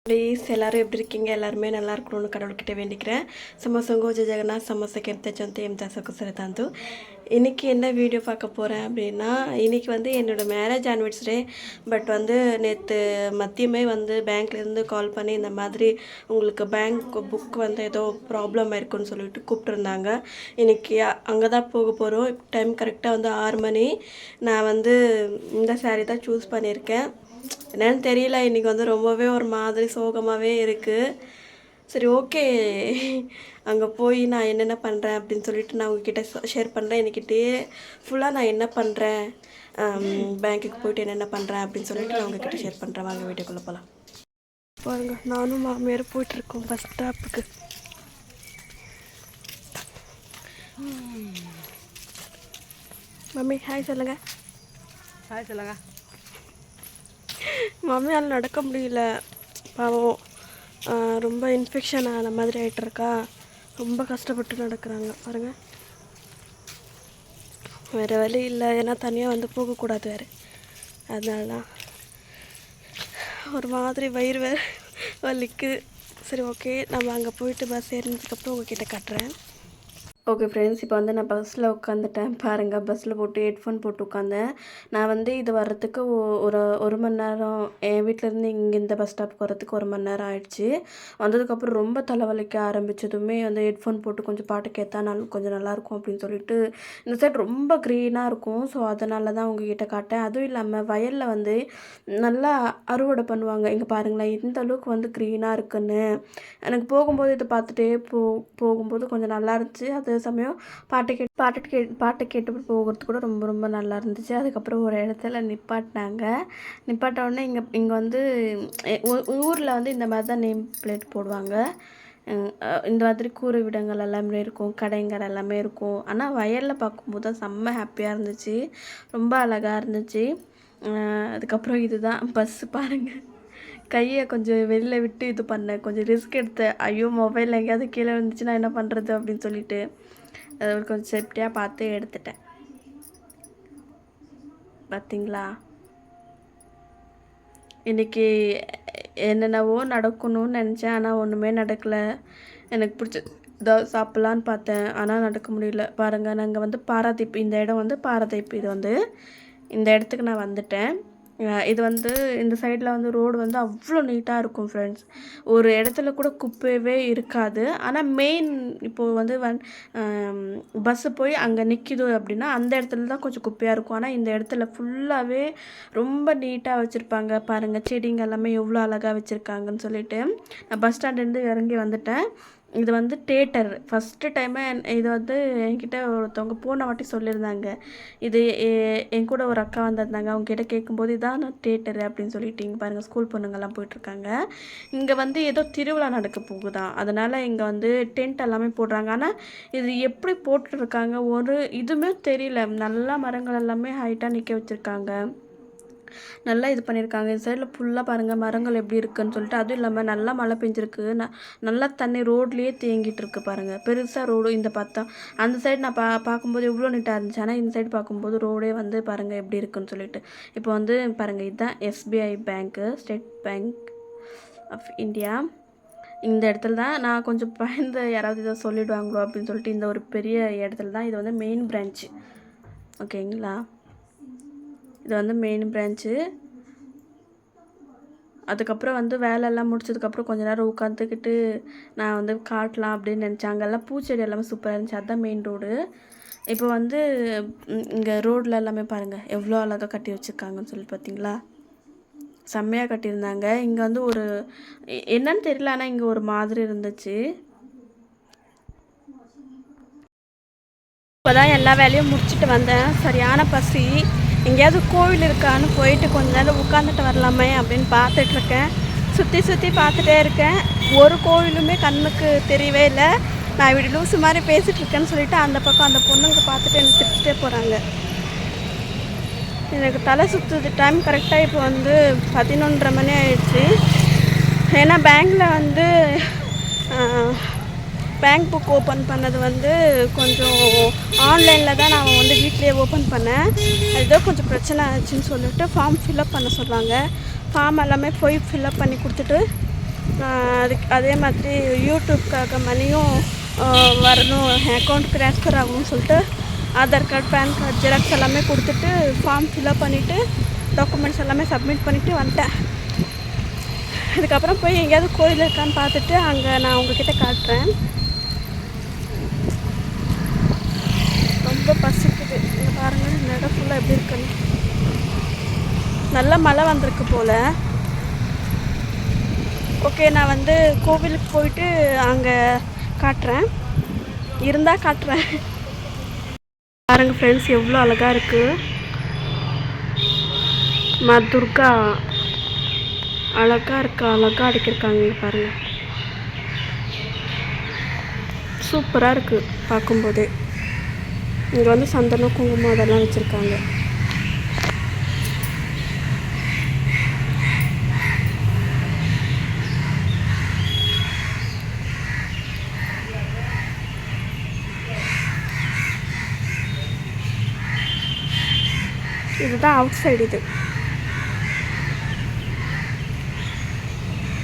Please எல்லோரும் எப்படி இருக்கீங்க? எல்லாருமே நல்லா இருக்கணும்னு கடவுள்கிட்ட வேண்டிக்கிறேன். ಸಮಸಂಗೋ ಜಗನ್ನಾಥ್ ಸಮಸ್ಯೆಗೆ ಎಂತ ಎಂತ ತಂತು இன்றைக்கி என்ன வீடியோ பார்க்க போகிறேன் அப்படின்னா, இன்றைக்கி வந்து என்னோடய மேரேஜ் ஆனிவர்சரி. பட் வந்து நேற்று மதியமே வந்து பேங்க்லேருந்து கால் பண்ணி இந்த மாதிரி உங்களுக்கு பேங்க் புக் வந்து ஏதோ ப்ராப்ளம் ஆயிருக்குன்னு சொல்லிட்டு கூப்பிட்ருந்தாங்க. இன்றைக்கி அங்கே தான் போக போகிறோம். டைம் கரெக்டாக வந்து 6 மணி. நான் வந்து இந்த சாரீ தான் சூஸ் பண்ணியிருக்கேன். என்னன்னு தெரியல, இன்றைக்கி வந்து ரொம்பவே ஒரு மாதிரி சோகமாகவே இருக்குது. சரி, ஓகே, அங்கே போய் நான் என்னென்ன பண்ணுறேன் அப்படின்னு சொல்லிட்டு நான் உங்ககிட்ட ஷேர் பண்ணுறேன். இன்றைக்கிட்டே ஃபுல்லாக நான் என்ன பண்ணுறேன், பேங்க்குக்கு போயிட்டு என்னென்ன பண்ணுறேன் அப்படின்னு சொல்லிட்டு நான் உங்ககிட்ட ஷேர் பண்ணுறேன். வாங்க வீடியோக்குள்ளே போகலாம். பாருங்க, நானும் மாமியார் போயிட்டுருக்கோம் பஸ் ஸ்டாப்புக்கு. மம்மி ஹாய் சொல்லுங்கள். ஹாய் சொல்லுங்கள். மம்மியால் நடக்க முடியல, பாவம். ரொம்ப இன்ஃபெக்ஷன் ஆன மாதிரி ஆகிட்டுருக்கா. ரொம்ப கஷ்டப்பட்டு நடக்கிறாங்க பாருங்கள். வேறு வழி இல்லை, ஏன்னா தனியாக வந்து போகக்கூடாது வேறு. அதனால தான் ஒரு மாதிரி வயிறு வேறு வலிக்கு. சரி, ஓகே, நம்ம அங்கே போயிட்டு பஸ் ஏறினதுக்கப்புறம் உங்ககிட்ட காட்டுறேன். ஓகே ஃப்ரெண்ட்ஸ், இப்போ வந்து நான் பஸ்ஸில் உட்காந்துட்டேன் பாருங்கள். பஸ்ஸில் போட்டு ஹெட்ஃபோன் போட்டு உட்காந்தேன். நான் வந்து இது வர்றதுக்கு ஒரு மணி நேரம், என் வீட்டிலேருந்து இங்கே இந்த பஸ் ஸ்டாப்புக்கு வரத்துக்கு 1 மணி நேரம் ஆயிடுச்சு. வந்ததுக்கப்புறம் ரொம்ப தலைவலிக்க ஆரம்பித்ததுமே வந்து ஹெட்ஃபோன் போட்டு கொஞ்சம் பாட்டு கேட்டால் கொஞ்சம் நல்லாயிருக்கும் அப்படின்னு சொல்லிட்டு, இந்த சைட் ரொம்ப க்ரீனாக இருக்கும். ஸோ அதனால தான் உங்ககிட்ட காட்டேன். அதுவும் இல்லாமல் வயலில் வந்து நல்லா அறுவடை பண்ணுவாங்க. இங்கே பாருங்களேன், இந்த அளவுக்கு வந்து க்ரீனாக இருக்குன்னு. எனக்கு போகும்போது இதை பார்த்துட்டே போகும்போது கொஞ்சம் நல்லா இருந்துச்சு. அது சமயம் பாட்டு கேட்டு போகிறது கூட ரொம்ப ரொம்ப நல்லா இருந்துச்சு. அதுக்கப்புறம் ஒரு இடத்துல நிப்பாட்ட உடனே இங்கே வந்து ஊரில் வந்து இந்த மாதிரி தான் நேம் பிளேட் போடுவாங்க. இந்த மாதிரி கூரை விடங்கள் எல்லாமே இருக்கும், கடைங்கள் எல்லாமே இருக்கும். ஆனால் வயலில் பார்க்கும்போது தான் செம்ம ஹாப்பியாக இருந்துச்சு, ரொம்ப அழகாக இருந்துச்சு. அதுக்கப்புறம் இதுதான் பஸ்ஸு பாருங்கள். கையை கொஞ்சம் வெளில விட்டு இது பண்ணேன், கொஞ்சம் ரிஸ்க் எடுத்தேன். ஐயோ, மொபைல் எங்கேயாவது கீழே வந்துச்சுன்னா என்ன பண்ணுறது அப்படின்னு சொல்லிட்டு அதை கொஞ்சம் சேஃப்டியாக பார்த்து எடுத்துட்டேன். பார்த்தீங்களா, இன்றைக்கி என்னென்னவோ நடக்கணும்னு நினச்சேன், ஆனால் ஒன்றுமே நடக்கலை. எனக்கு பிடிச்ச ஏதாவது சாப்பிட்லான்னு பார்த்தேன், ஆனால் நடக்க முடியல. பாருங்கள், நாங்கள் வந்து பாராதீப், இந்த இடம் வந்து பாராதீப். இது வந்து இந்த இடத்துக்கு நான் வந்துட்டேன். இது வந்து இந்த சைடில் வந்து ரோடு வந்து அவ்வளோ நீட்டாக இருக்கும் ஃப்ரெண்ட்ஸ். ஒரு இடத்துல கூட குப்பையவே இருக்காது. ஆனால் மெயின் இப்போது வந்து பஸ்ஸு போய் அங்கே நிற்கிது அப்படின்னா அந்த இடத்துல தான் கொஞ்சம் குப்பையாக இருக்கும். ஆனால் இந்த இடத்துல ஃபுல்லாகவே ரொம்ப நீட்டாக வச்சுருப்பாங்க. பாருங்கள், செடிங்க எல்லாமே எவ்வளோ அழகாக வச்சுருக்காங்கன்னு சொல்லிட்டு நான் பஸ் ஸ்டாண்ட்லேருந்து இறங்கி வந்துட்டேன். இது வந்து தேட்டர். ஃபஸ்ட்டு டைமே இது வந்து என்கிட்ட ஒருத்தவங்க போன வாட்டி சொல்லியிருந்தாங்க. இது என் கூட ஒரு அக்கா வந்திருந்தாங்க. அவங்ககிட்ட கேட்கும்போது இதான் தேட்டரு அப்படின்னு சொல்லிட்டு. இங்கே பாருங்கள், ஸ்கூல் பொண்ணுங்கள்லாம் போயிட்டுருக்காங்க. இங்கே வந்து ஏதோ திருவிழா நடக்க போகுதான், அதனால் இங்கே வந்து டென்ட் எல்லாமே போடுறாங்க. ஆனால் இது எப்படி போட்டுருக்காங்க ஒரு இதுவுமே தெரியல. நல்லா மரங்கள் எல்லாமே ஹைட்டாக நிற்க வச்சுருக்காங்க, நல்லா இது பண்ணியிருக்காங்க. இந்த சைடில் ஃபுல்லாக பாருங்கள் மரங்கள் எப்படி இருக்குதுன்னு சொல்லிட்டு. அதுவும் இல்லாமல் நல்லா மழை பெஞ்சிருக்கு, நல்லா தண்ணி ரோட்லேயே தேங்கிட்டு இருக்கு பாருங்கள். பெருசாக ரோடு இந்த பார்த்தா அந்த சைடு நான் பார்க்கும்போது எவ்வளோ நீட்டாக இருந்துச்சு. ஆனால் இந்த சைடு பார்க்கும்போது ரோடே வந்து பாருங்கள் எப்படி இருக்குன்னு சொல்லிட்டு. இப்போ வந்து பாருங்கள், இதுதான் SBI bank, State Bank of India. இந்த இடத்துல தான் நான் கொஞ்சம் பயந்து யாராவது இதை சொல்லிவிடுவாங்களோ அப்படின்னு சொல்லிட்டு இந்த ஒரு பெரிய இடத்துல தான். இது வந்து மெயின் பிரான்ச்சு, ஓகேங்களா. இது வந்து மெயின் பிரான்ச்சு. அதுக்கப்புறம் வந்து வேலையெல்லாம் முடிச்சதுக்கப்புறம் கொஞ்ச நேரம் உட்காந்துக்கிட்டு நான் வந்து காட்டலாம் அப்படின்னு நினச்சேன். அங்கெல்லாம் பூச்செடி எல்லாமே சூப்பராக இருந்துச்சு. அதுதான் மெயின் ரோடு. இப்போ வந்து இங்கே ரோடில் எல்லாமே பாருங்கள் எவ்வளோ அழகாக கட்டி வச்சுருக்காங்கன்னு சொல்லி. பார்த்தீங்களா, செம்மையாக கட்டியிருந்தாங்க. இங்கே வந்து ஒரு என்னன்னு தெரியல, ஆனால் இங்கே ஒரு மாதிரி இருந்துச்சு. இப்போ தான் எல்லா வேலையும் முடிச்சுட்டு வந்தேன். சரியான பசி. எங்கேயாவது கோவில் இருக்கான்னு போயிட்டு கொஞ்ச நேரம் உட்காந்துட்டு வரலாமே அப்படின்னு பார்த்துட்ருக்கேன். சுற்றி பார்த்துட்டே இருக்கேன். ஒரு கோவிலுமே கண்ணுக்கு தெரியவே இல்லை. நான் இப்படி லூசு மாதிரி பேசிகிட்ருக்கேன்னு சொல்லிட்டு அந்த பக்கம் அந்த பொண்ணுங்க பார்த்துட்டு எனக்கு திட்டுட்டே போகிறாங்க. எனக்கு தலை சுற்றுது. டைம் கரெக்டாக இப்போ வந்து 11:30 மணி ஆயிடுச்சு. ஏன்னா பேங்க்கில் வந்து பேங்க் புக் ஓப்பன் பண்ணது வந்து கொஞ்சம் ஆன்லைனில் தான் நான் வந்து வீட்லேயே ஓப்பன் பண்ணேன். ஏதோ கொஞ்சம் பிரச்சனை ஆச்சுன்னு சொல்லிட்டு ஃபார்ம் ஃபில்அப் பண்ண சொல்கிறாங்க. ஃபார்ம் எல்லாமே போய் ஃபில்அப் பண்ணி கொடுத்துட்டு அதுக்கு அதே மாதிரி யூடியூப்காக மணியும் வரணும், அக்கௌண்ட் ட்ரான்ஸ்ஃபர் ஆகணும்னு சொல்லிட்டு Aadhaar card, PAN card, xerox எல்லாமே கொடுத்துட்டு ஃபார்ம் ஃபில்அப் பண்ணிவிட்டு டாக்குமெண்ட்ஸ் எல்லாமே சப்மிட் பண்ணிவிட்டு வந்துட்டேன். அதுக்கப்புறம் போய் எங்கேயாவது கோயில் இருக்கான்னு பார்த்துட்டு அங்கே நான் உங்ககிட்ட காட்டுறேன். ரொம்ப பசிக்குது. இங்கே பாருங்கள், இந்த இடம் ஃபுல்லாக எப்படி இருக்குன்னு. நல்லா மழை வந்திருக்கு போல். ஓகே, நான் வந்து கோவிலுக்கு போயிட்டு அங்கே காட்டுறேன், இருந்தால் காட்டுறேன். பாருங்கள் ஃப்ரெண்ட்ஸ், எவ்வளோ அழகாக இருக்குது. துர்கா அழகாக இருக்கா, அழகாக அடிக்கிருக்காங்க பாருங்கள். சூப்பராக இருக்குது பார்க்கும்போதே. இங்கே வந்து சந்தனம், குங்குமம் அதெல்லாம் வச்சுருக்காங்க. இதுதான் அவுட் சைடு. இது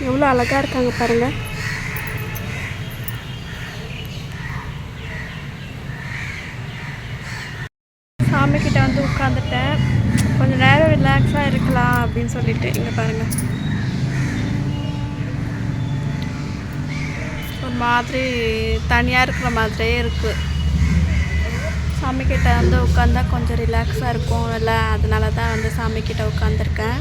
எவ்வளோ அழகாக இருக்காங்க பாருங்கள். சாமிக்கிட்ட வந்து உட்காந்துட்டேன், கொஞ்சம் நேரம் ரிலாக்ஸாக இருக்கலாம் அப்படின்னு சொல்லிட்டு. இங்கே பாருங்கள், ஒரு மாதிரி தனியாக இருக்கிற மாதிரியே இருக்குது. சாமிக்கிட்ட வந்து உட்காந்தா கொஞ்சம் ரிலாக்ஸாக இருக்கும் இல்லை, அதனால தான் வந்து சாமிக்கிட்ட உட்காந்துருக்கேன்.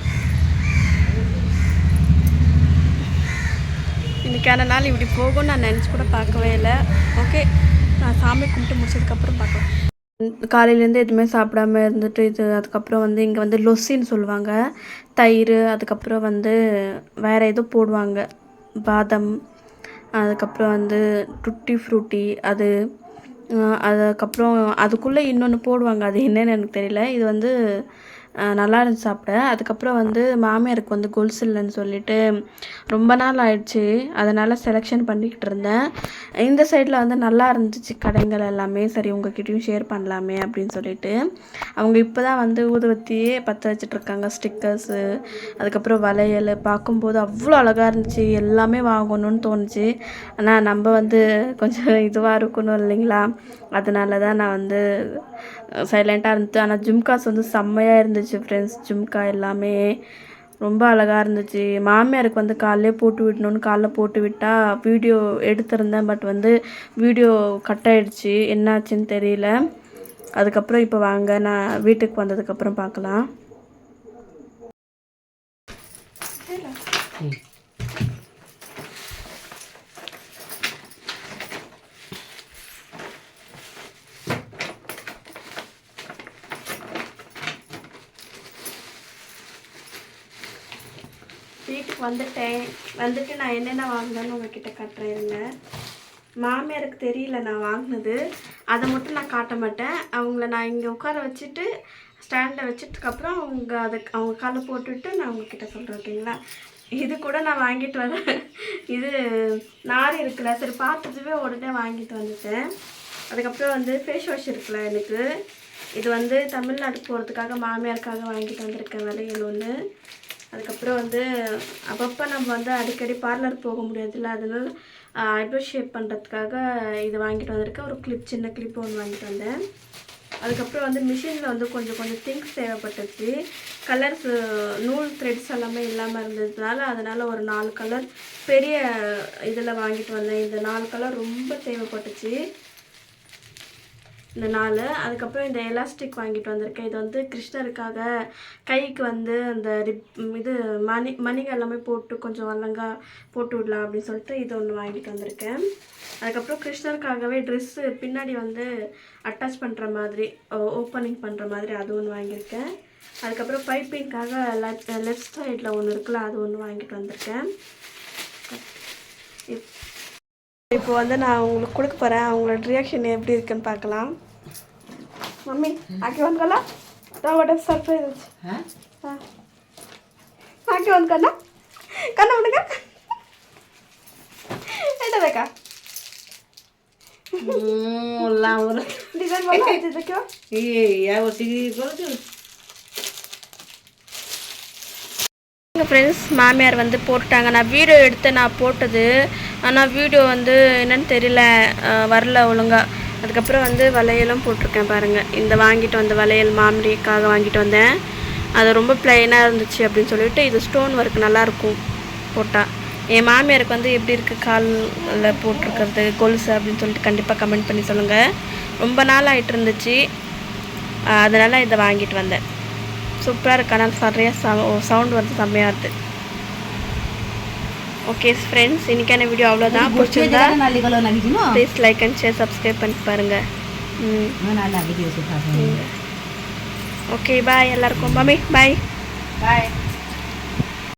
இன்றைக்கான நாள் இப்படி போகும்னு நான் நினச்சி கூட பார்க்கவே இல்லை. ஓகே, நான் சாமி கும்பிட்டு முடிச்சதுக்கப்புறம் பார்க்கலாம். காலையிலேருந்து எதுவுமே சாப்பிடாம இருந்துட்டு அதுக்கப்புறம் வந்து இங்கே வந்து லொஸ்ஸின்னு சொல்லுவாங்க, தயிர், அதுக்கப்புறம் வந்து வேறு ஏதோ போடுவாங்க, பாதம், அதுக்கப்புறம் வந்து டுட்டி ஃப்ரூட்டி, அதுக்கப்புறம் அதுக்குள்ளே இன்னொன்று போடுவாங்க, அது என்னன்னு எனக்கு தெரியல. இது வந்து நல்லா இருந்துச்சு சாப்பிட. அதுக்கப்புறம் வந்து மாமியாருக்கு வந்து கொலுசு இல்லைன்னு சொல்லிட்டு ரொம்ப நாள் ஆயிடுச்சு, அதனால் செலெக்ஷன் பண்ணிக்கிட்டு இருந்தேன். இந்த சைடில் வந்து நல்லா இருந்துச்சு கடைகள் எல்லாமே. சரி, உங்ககிட்டயும் ஷேர் பண்ணலாமே அப்படின்னு சொல்லிட்டு அவங்க இப்போ தான் வந்து ஊதுவத்தியே பற்ற வச்சிட்ருக்காங்க, ஸ்டிக்கர்ஸு, அதுக்கப்புறம் வளையல். பார்க்கும்போது அவ்வளோ அழகாக இருந்துச்சு, எல்லாமே வாங்கணும்னு தோணுச்சு. ஆனால் நம்ம வந்து கொஞ்சம் இதுவாக இருக்கணும் இல்லைங்களா, அதனால தான் நான் வந்து சைலண்ட்டாக இருந்துச்சு. ஆனால் ஜும்காஸ் வந்து செம்மையாக இருந்துச்சு ஃப்ரெண்ட்ஸ். ஜும்கா எல்லாமே ரொம்ப அழகாக இருந்துச்சு. மாமியாருக்கு வந்து காலையிலே போட்டு விடணும்னு காலைல போட்டு விட்டால் வீடியோ எடுத்திருந்தேன், பட் வந்து வீடியோ கட் ஆகிடுச்சு, என்னாச்சுன்னு தெரியல. அதுக்கப்புறம் இப்போ வாங்க நான் வீட்டுக்கு வந்ததுக்கப்புறம் பார்க்கலாம். வீட்டுக்கு வந்துட்டு நான் என்னென்ன வாங்கினேன்னு உங்ககிட்ட காட்டுறேங்க. மாமியாருக்கு தெரியல நான் வாங்கினது, அதை மட்டும் நான் காட்ட மாட்டேன். அவங்கள நான் இங்கே உட்கார வச்சுட்டு ஸ்டாண்டில் வச்சதுக்கப்புறம் அவங்க காலை போட்டுவிட்டு நான் உங்ககிட்ட சொல்கிறேன், ஓகேங்களா. இது கூட நான் வாங்கிட்டு வரேன். இது நாரி இருக்குல்ல, சரி பார்த்ததுவே உடனே வாங்கிட்டு வந்துட்டேன். அதுக்கப்புறம் வந்து ஃபேஸ் வாஷ் இருக்குல்ல, எனக்கு இது வந்து தமிழ்நாடு போகிறதுக்காக மாமியாருக்காக வாங்கிட்டு வந்திருக்கேன், விலையில் ஒன்று. அதுக்கப்புறம் வந்து அப்பப்போ நம்ம வந்து அடிக்கடி பார்லர் போக முடியாதுல்ல, அதனால ஐப்ரோ ஷேப் பண்ணுறதுக்காக இது வாங்கிட்டு வந்திருக்கேன். ஒரு கிளிப், சின்ன கிளிப் ஒன்று வாங்கிட்டு வந்தேன். அதுக்கப்புறம் வந்து மிஷினில் வந்து கொஞ்சம் திங்ஸ் தேவைப்பட்டுச்சு. கலர்ஸ், நூல் த்ரெட்ஸ் எல்லாமே இல்லாமல் இருந்ததுனால அதனால் ஒரு 4 கலர் பெரிய இதில் வாங்கிட்டு வந்தேன். இந்த 4 கலர் ரொம்ப தேவைப்பட்டுச்சு, இந்த 4. அதுக்கப்புறம் இந்த எலாஸ்டிக் வாங்கிட்டு வந்திருக்கேன். இது வந்து கிருஷ்ணருக்காக கைக்கு வந்து அந்த இது மணிகள் எல்லாமே போட்டு கொஞ்சம் வல்லங்கா போட்டு விடலாம் அப்படின்னு சொல்லிட்டு இது ஒன்று வாங்கிட்டு வந்திருக்கேன். அதுக்கப்புறம் கிருஷ்ணருக்காகவே ட்ரெஸ்ஸு பின்னாடி வந்து அட்டாச் பண்ணுற மாதிரி, ஓப்பனிங் பண்ணுற மாதிரி அது ஒன்று வாங்கியிருக்கேன். அதுக்கப்புறம் பைப்பிங்காக லெஃப்ட் சைடில் ஒன்று இருக்குல்ல, அது ஒன்று வாங்கிட்டு வந்திருக்கேன். இப்போ வந்து நான் உங்களுக்கு கொடுக்க போகிறேன், அவங்களோட ரியாக்ஷன் எப்படி இருக்குன்னு பார்க்கலாம். मम्मी आके बंद करना, तो बड़ा सरप्राइज है। हां आके बंद करना, करना पड़ेगा। এটা দেখা লাউর ডিজাইন ভালো আছে দেখো। এই ইয়া বসি করছো ஃப்ரெண்ட்ஸ் மாமியார் வந்து போட்டுட்டாங்க. நான் வீடியோ எடுத்து நான் போட்டது, ஆனால் வீடியோ வந்து என்னன்னு தெரியல, வரல ஒழுங்கா. அதுக்கப்புறம் வந்து வளையலும் போட்டிருக்கேன் பாருங்கள். இந்த வாங்கிட்டு வந்த வளையல் மாமியாருக்காக வாங்கிட்டு வந்தேன். அது ரொம்ப ப்ளைனாக இருந்துச்சு அப்படின்னு சொல்லிட்டு, இது ஸ்டோன் ஒர்க் நல்லாயிருக்கும் போட்டால். என் மாமியாருக்கு வந்து எப்படி இருக்குது காலில் போட்டிருக்கிறது கொலுசு அப்படின்னு சொல்லிட்டு கண்டிப்பாக கமெண்ட் பண்ணி சொல்லுங்கள். ரொம்ப நாள் ஆகிட்டு இருந்துச்சு, அதனால் இதை வாங்கிட்டு வந்தேன். சூப்பராக இருக்கு. ஆனால் நிறைய சவுண்ட் வந்து செம்மையாக இருக்குது. ஓகே ஃப்ரெண்ட்ஸ், இன்றைக்கான வீடியோ அவ்வளோதான். பிடிச்சிருந்தா please like and share subscribe பண்ணி பாருங்கள். ஓகே பாய் எல்லாருக்கும். Mummy bye.